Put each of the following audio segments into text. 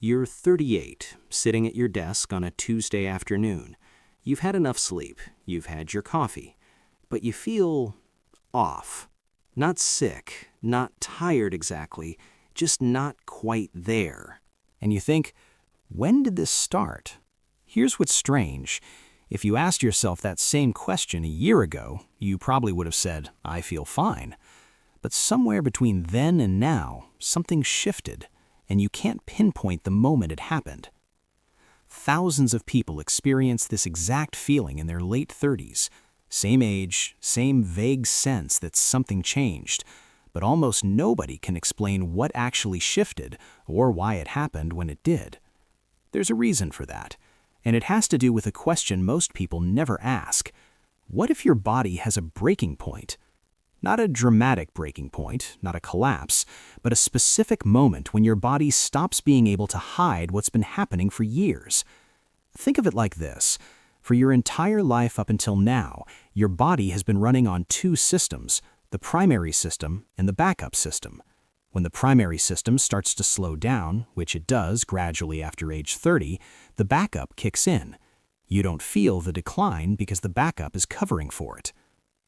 You're 38, sitting at your desk on a Tuesday afternoon. You've had enough sleep, you've had your coffee, but you feel off. Not sick, not tired exactly, just not quite there. And you think, when did this start? Here's what's strange. If you asked yourself that same question a year ago, you probably would have said, I feel fine. But somewhere between then and now, something shifted, and you can't pinpoint the moment it happened. Thousands of people experience this exact feeling in their late 30s. Same age, same vague sense that something changed, but almost nobody can explain what actually shifted or why it happened when it did. There's a reason for that, and it has to do with a question most people never ask. What if your body has a breaking point? Not a dramatic breaking point, not a collapse, but a specific moment when your body stops being able to hide what's been happening for years. Think of it like this. For your entire life up until now, your body has been running on two systems, the primary system and the backup system. When the primary system starts to slow down, which it does gradually after age 30, the backup kicks in. You don't feel the decline because the backup is covering for it.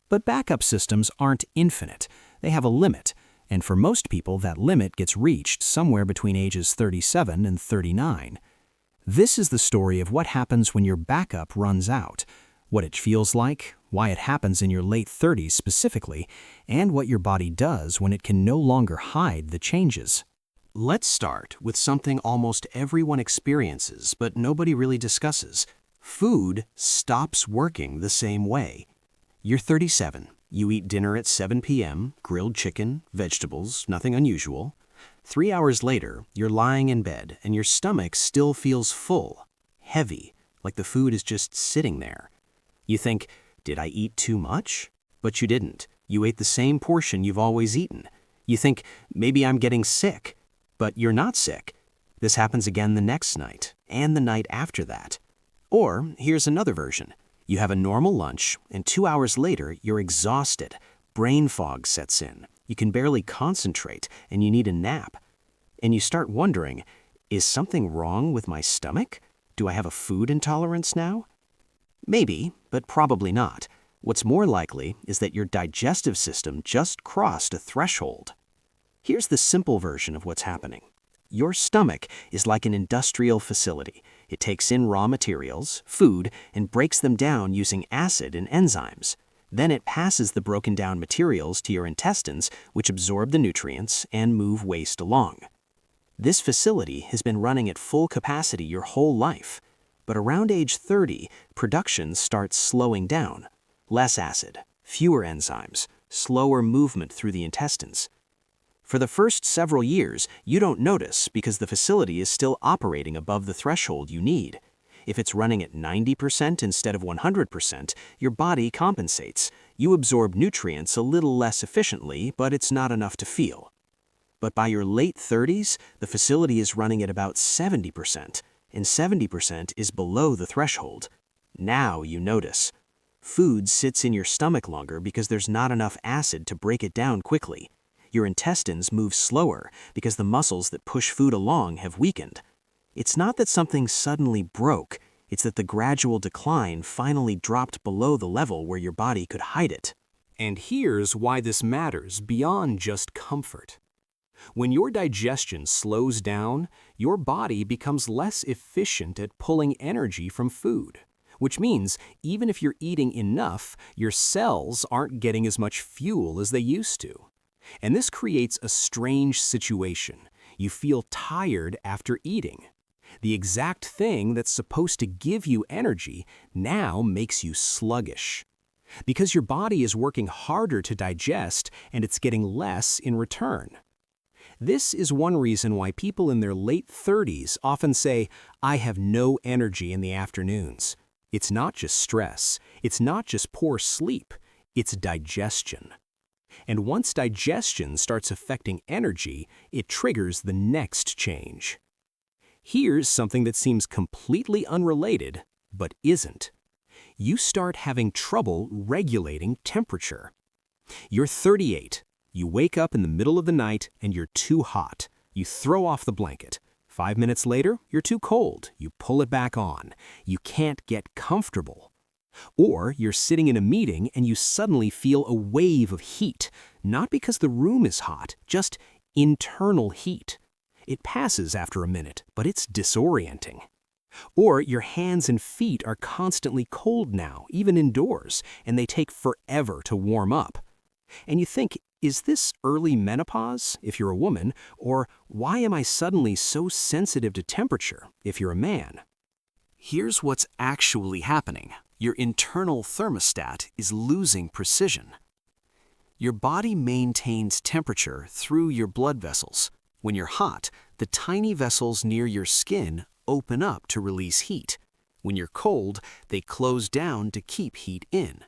But backup systems aren't infinite. They have a limit, and for most people that limit gets reached somewhere between ages 37 and 39. This is the story of what happens when your backup runs out, what it feels like, why it happens in your late 30s specifically, and what your body does when it can no longer hide the changes. Let's start with something almost everyone experiences but nobody really discusses. Food stops working the same way. You're 37. You eat dinner at 7 p.m., grilled chicken, vegetables, nothing unusual. 3 hours later, you're lying in bed and your stomach still feels full, heavy, like the food is just sitting there. You think, did I eat too much? But you didn't. You ate the same portion you've always eaten. You think, maybe I'm getting sick. But you're not sick. This happens again the next night, and the night after that. Or, here's another version. You have a normal lunch, and 2 hours later, you're exhausted. Brain fog sets in. You can barely concentrate, and you need a nap. And you start wondering, is something wrong with my stomach? Do I have a food intolerance now? Maybe, but probably not. What's more likely is that your digestive system just crossed a threshold. Here's the simple version of what's happening. Your stomach is like an industrial facility. It takes in raw materials, food, and breaks them down using acid and enzymes. Then it passes the broken down materials to your intestines, which absorb the nutrients and move waste along. This facility has been running at full capacity your whole life. But around age 30, production starts slowing down. Less acid, fewer enzymes, slower movement through the intestines. For the first several years, you don't notice because the facility is still operating above the threshold you need. If it's running at 90% instead of 100%, your body compensates. You absorb nutrients a little less efficiently, but it's not enough to feel. But by your late 30s, the facility is running at about 70%, and 70% is below the threshold. Now you notice. Food sits in your stomach longer because there's not enough acid to break it down quickly. Your intestines move slower because the muscles that push food along have weakened. It's not that something suddenly broke, it's that the gradual decline finally dropped below the level where your body could hide it. And here's why this matters beyond just comfort. When your digestion slows down, your body becomes less efficient at pulling energy from food, which means even if you're eating enough, your cells aren't getting as much fuel as they used to. And this creates a strange situation. You feel tired after eating. The exact thing that's supposed to give you energy now makes you sluggish. Because your body is working harder to digest and it's getting less in return. This is one reason why people in their late 30s often say, I have no energy in the afternoons. It's not just stress. It's not just poor sleep. It's digestion. And once digestion starts affecting energy, it triggers the next change. Here's something that seems completely unrelated, but isn't. You start having trouble regulating temperature. You're 38. You wake up in the middle of the night and you're too hot. You throw off the blanket. 5 minutes later, you're too cold. You pull it back on. You can't get comfortable. Or you're sitting in a meeting and you suddenly feel a wave of heat, not because the room is hot, just internal heat. It passes after a minute, but it's disorienting. Or your hands and feet are constantly cold now, even indoors, and they take forever to warm up. And you think, is this early menopause, if you're a woman, or why am I suddenly so sensitive to temperature, if you're a man? Here's what's actually happening. Your internal thermostat is losing precision. Your body maintains temperature through your blood vessels. When you're hot, the tiny vessels near your skin open up to release heat. When you're cold, they close down to keep heat in.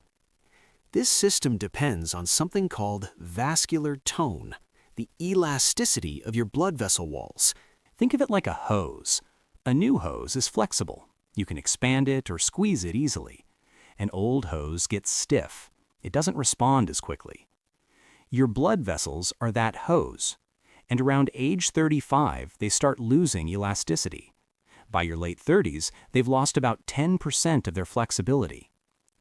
This system depends on something called vascular tone, the elasticity of your blood vessel walls. Think of it like a hose. A new hose is flexible. You can expand it or squeeze it easily. An old hose gets stiff. It doesn't respond as quickly. Your blood vessels are that hose, and around age 35, they start losing elasticity. By your late 30s, they've lost about 10% of their flexibility.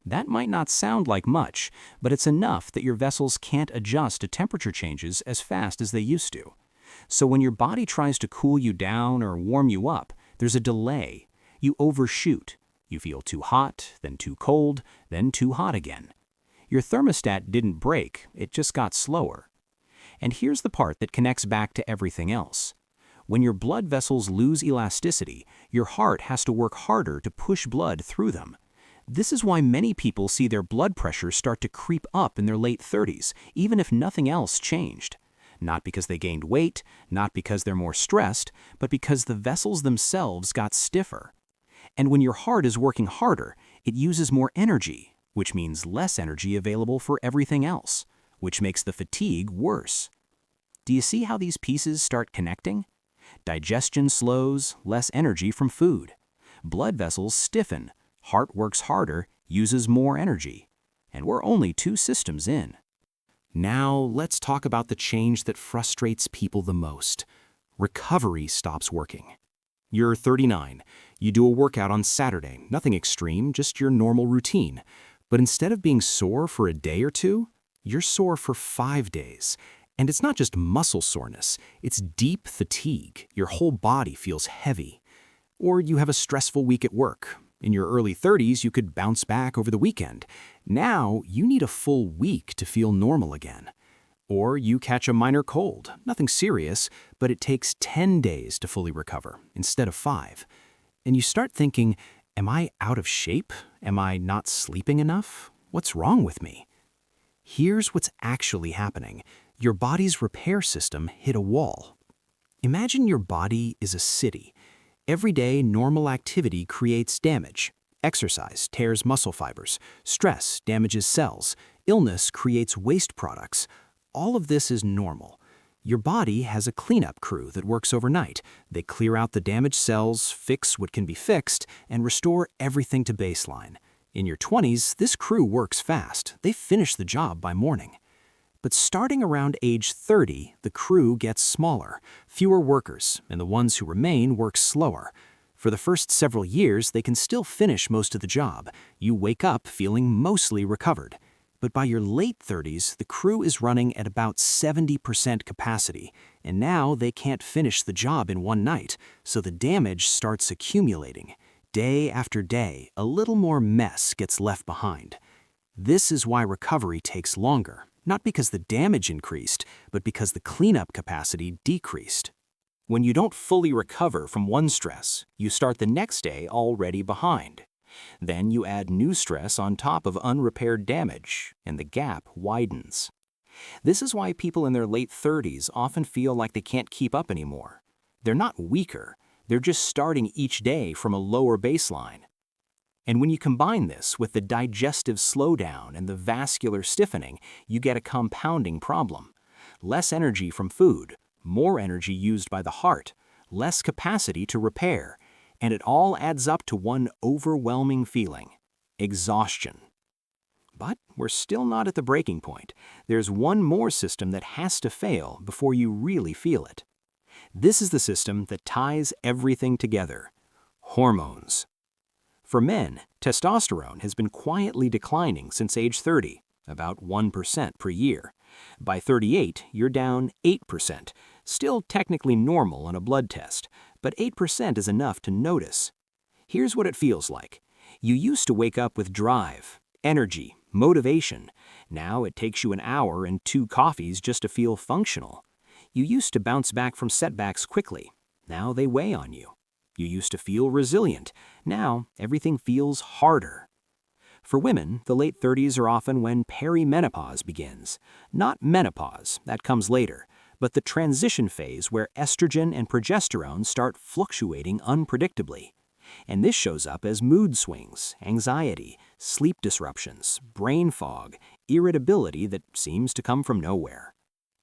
That might not sound like much, but it's enough that your vessels can't adjust to temperature changes as fast as they used to. So when your body tries to cool you down or warm you up, there's a delay. You overshoot. You feel too hot, then too cold, then too hot again. Your thermostat didn't break, it just got slower. And here's the part that connects back to everything else. When your blood vessels lose elasticity, your heart has to work harder to push blood through them. This is why many people see their blood pressure start to creep up in their late 30s, even if nothing else changed. Not because they gained weight, not because they're more stressed, but because the vessels themselves got stiffer. And when your heart is working harder, it uses more energy, which means less energy available for everything else, which makes the fatigue worse. Do you see how these pieces start connecting? Digestion slows, less energy from food. Blood vessels stiffen, heart works harder, uses more energy. And we're only 2 systems in. Now, let's talk about the change that frustrates people the most. Recovery stops working. You're 39. You do a workout on Saturday, nothing extreme, just your normal routine. But instead of being sore for a day or 2, you're sore for 5 days. And it's not just muscle soreness, it's deep fatigue. Your whole body feels heavy. Or you have a stressful week at work. In your early 30s, you could bounce back over the weekend. Now, you need a full week to feel normal again. Or you catch a minor cold, nothing serious, but it takes 10 days to fully recover instead of 5. And you start thinking, am I out of shape? Am I not sleeping enough? What's wrong with me? Here's what's actually happening. Your body's repair system hit a wall. Imagine your body is a city. Every day, normal activity creates damage. Exercise tears muscle fibers. Stress damages cells. Illness creates waste products. All of this is normal. Your body has a cleanup crew that works overnight. They clear out the damaged cells, fix what can be fixed, and restore everything to baseline. In your 20s, this crew works fast. They finish the job by morning. But starting around age 30, the crew gets smaller, fewer workers, and the ones who remain work slower. For the first several years, they can still finish most of the job. You wake up feeling mostly recovered. But by your late 30s, the crew is running at about 70% capacity, and now they can't finish the job in one night, so the damage starts accumulating. Day after day, a little more mess gets left behind. This is why recovery takes longer, not because the damage increased, but because the cleanup capacity decreased. When you don't fully recover from one stress, you start the next day already behind. Then you add new stress on top of unrepaired damage, and the gap widens. This is why people in their late 30s often feel like they can't keep up anymore. They're not weaker, they're just starting each day from a lower baseline. And when you combine this with the digestive slowdown and the vascular stiffening, you get a compounding problem. Less energy from food, more energy used by the heart, less capacity to repair, and it all adds up to one overwhelming feeling: exhaustion. But we're still not at the breaking point. There's one more system that has to fail before you really feel it. This is the system that ties everything together: hormones. For men, testosterone has been quietly declining since age 30, about 1% per year. By 38, you're down 8%, still technically normal on a blood test, but 8% is enough to notice. Here's what it feels like. You used to wake up with drive, energy, motivation. Now it takes you an hour and 2 coffees just to feel functional. You used to bounce back from setbacks quickly. Now they weigh on you. You used to feel resilient. Now everything feels harder. For women, the late 30s are often when perimenopause begins. Not menopause, that comes later, but the transition phase where estrogen and progesterone start fluctuating unpredictably. And this shows up as mood swings, anxiety, sleep disruptions, brain fog, irritability that seems to come from nowhere.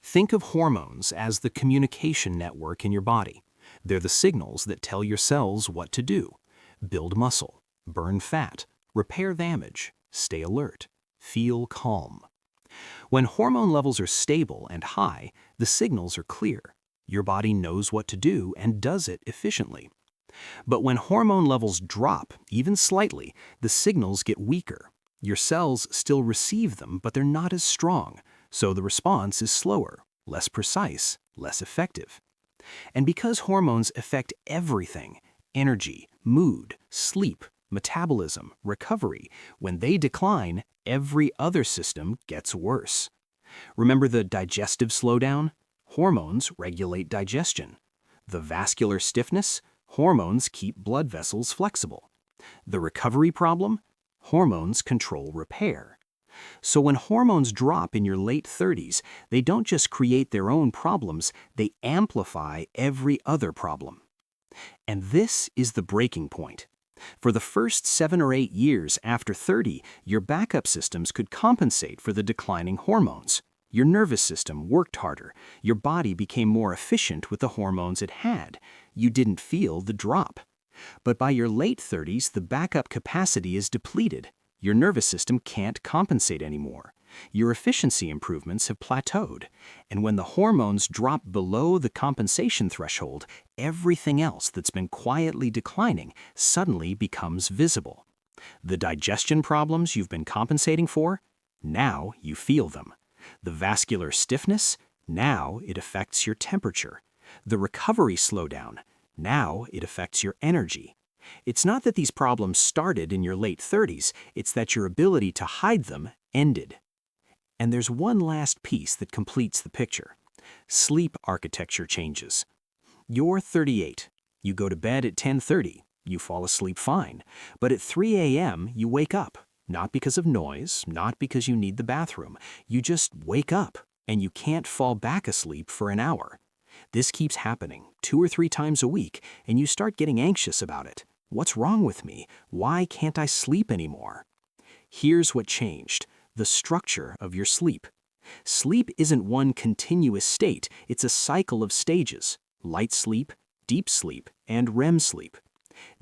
Think of hormones as the communication network in your body. They're the signals that tell your cells what to do: build muscle, burn fat, repair damage, stay alert, feel calm. When hormone levels are stable and high, the signals are clear. Your body knows what to do and does it efficiently. But when hormone levels drop, even slightly, the signals get weaker. Your cells still receive them, but they're not as strong, so the response is slower, less precise, less effective. And because hormones affect everything, energy, mood, sleep, metabolism, recovery, when they decline, every other system gets worse. Remember the digestive slowdown? Hormones regulate digestion. The vascular stiffness? Hormones keep blood vessels flexible. The recovery problem? Hormones control repair. So when hormones drop in your late 30s, they don't just create their own problems, they amplify every other problem. And this is the breaking point. For the first 7 or 8 years after 30, your backup systems could compensate for the declining hormones. Your nervous system worked harder. Your body became more efficient with the hormones it had. You didn't feel the drop. But by your late 30s, the backup capacity is depleted. Your nervous system can't compensate anymore. Your efficiency improvements have plateaued. And when the hormones drop below the compensation threshold, everything else that's been quietly declining suddenly becomes visible. The digestion problems you've been compensating for? Now you feel them. The vascular stiffness? Now it affects your temperature. The recovery slowdown? Now it affects your energy. It's not that these problems started in your late 30s, it's that your ability to hide them ended. And there's one last piece that completes the picture. Sleep architecture changes. You're 38. You go to bed at 10:30. You fall asleep fine. But at 3 a.m., you wake up. Not because of noise, not because you need the bathroom. You just wake up, and you can't fall back asleep for an hour. This keeps happening 2 or 3 times a week, and you start getting anxious about it. What's wrong with me? Why can't I sleep anymore? Here's what changed: the structure of your sleep. Sleep isn't one continuous state, it's a cycle of stages: light sleep, deep sleep, and REM sleep.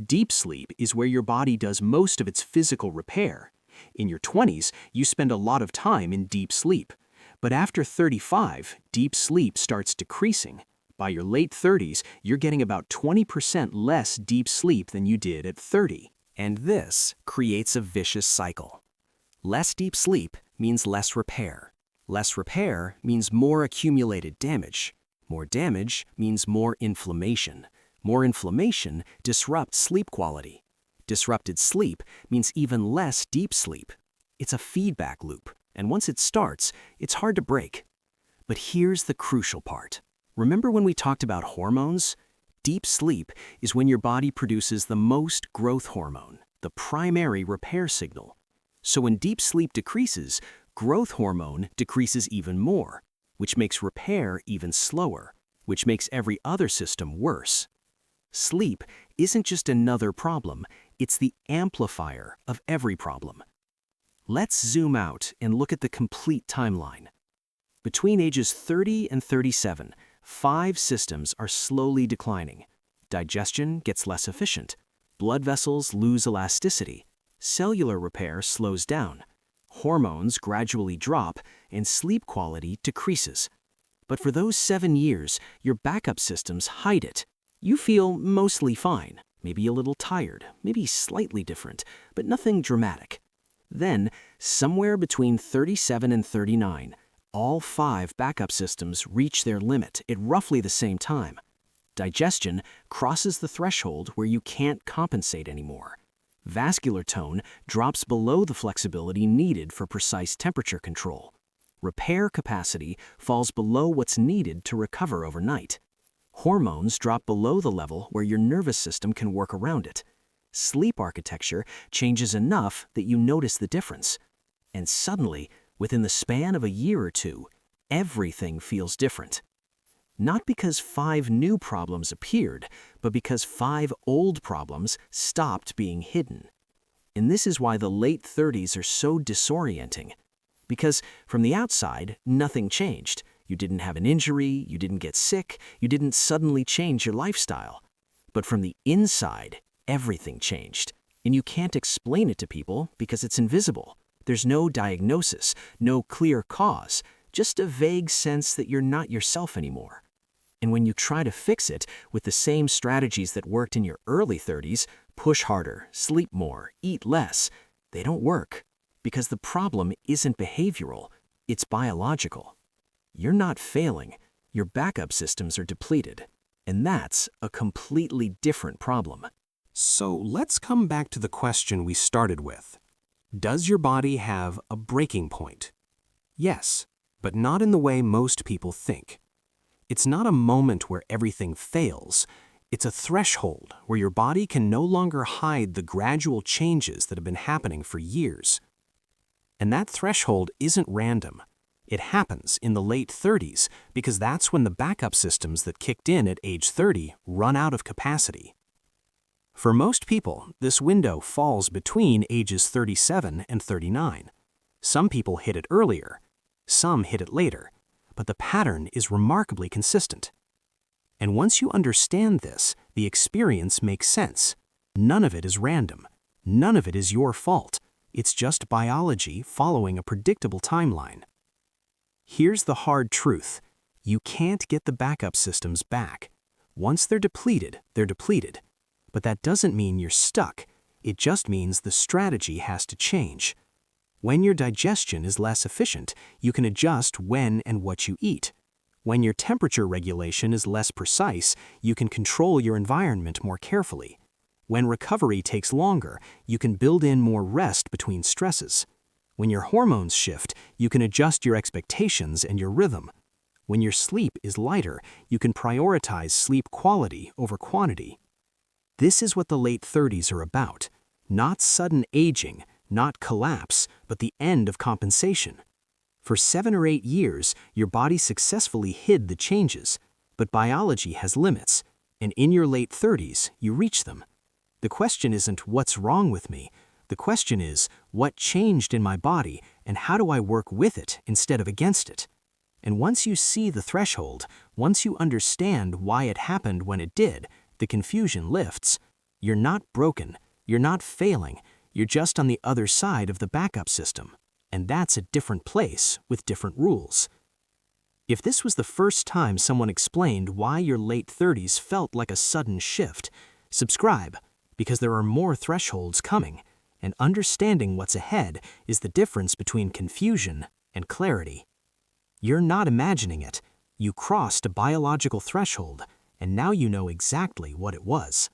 Deep sleep is where your body does most of its physical repair. In your 20s, you spend a lot of time in deep sleep. But after 35, deep sleep starts decreasing. By your late 30s, you're getting about 20% less deep sleep than you did at 30. And this creates a vicious cycle. Less deep sleep means less repair. Less repair means more accumulated damage. More damage means more inflammation. More inflammation disrupts sleep quality. Disrupted sleep means even less deep sleep. It's a feedback loop, and once it starts, it's hard to break. But here's the crucial part. Remember when we talked about hormones? Deep sleep is when your body produces the most growth hormone, the primary repair signal. So when deep sleep decreases, growth hormone decreases even more, which makes repair even slower, which makes every other system worse. Sleep isn't just another problem, it's the amplifier of every problem. Let's zoom out and look at the complete timeline. Between ages 30 and 37, 5 systems are slowly declining. Digestion gets less efficient. Blood vessels lose elasticity. Cellular repair slows down. Hormones gradually drop, and sleep quality decreases. But for those 7 years, your backup systems hide it. You feel mostly fine, maybe a little tired, maybe slightly different, but nothing dramatic. Then, somewhere between 37 and 39, all 5 backup systems reach their limit at roughly the same time. Digestion crosses the threshold where you can't compensate anymore. Vascular tone drops below the flexibility needed for precise temperature control. Repair capacity falls below what's needed to recover overnight. Hormones drop below the level where your nervous system can work around it. Sleep architecture changes enough that you notice the difference. And suddenly, within the span of a year or two, everything feels different. Not because 5 new problems appeared, but because 5 old problems stopped being hidden. And this is why the late 30s are so disorienting. Because from the outside, nothing changed. You didn't have an injury, you didn't get sick, you didn't suddenly change your lifestyle. But from the inside, everything changed. And you can't explain it to people because it's invisible. There's no diagnosis, no clear cause, just a vague sense that you're not yourself anymore. And when you try to fix it with the same strategies that worked in your early 30s, push harder, sleep more, eat less, they don't work. Because the problem isn't behavioral, it's biological. You're not failing, your backup systems are depleted. And that's a completely different problem. So let's come back to the question we started with. Does your body have a breaking point? Yes, but not in the way most people think. It's not a moment where everything fails. It's a threshold where your body can no longer hide the gradual changes that have been happening for years. And that threshold isn't random. It happens in the late 30s because that's when the backup systems that kicked in at age 30 run out of capacity. For most people, this window falls between ages 37 and 39. Some people hit it earlier, some hit it later, but the pattern is remarkably consistent. And once you understand this, the experience makes sense. None of it is random. None of it is your fault. It's just biology following a predictable timeline. Here's the hard truth. You can't get the backup systems back. Once they're depleted, they're depleted. But that doesn't mean you're stuck. It just means the strategy has to change. When your digestion is less efficient, you can adjust when and what you eat. When your temperature regulation is less precise, you can control your environment more carefully. When recovery takes longer, you can build in more rest between stresses. When your hormones shift, you can adjust your expectations and your rhythm. When your sleep is lighter, you can prioritize sleep quality over quantity. This is what the late 30s are about. Not sudden aging, not collapse, but the end of compensation. For 7 or 8 years, your body successfully hid the changes, but biology has limits, and in your late 30s, you reach them. The question isn't what's wrong with me. The question is what changed in my body and how do I work with it instead of against it? And once you see the threshold, once you understand why it happened when it did, the confusion lifts. You're not broken, you're not failing, you're just on the other side of the backup system. And that's a different place with different rules. If this was the first time someone explained why your late 30s felt like a sudden shift, subscribe, because there are more thresholds coming, and understanding what's ahead is the difference between confusion and clarity. You're not imagining it. You crossed a biological threshold, and now you know exactly what it was.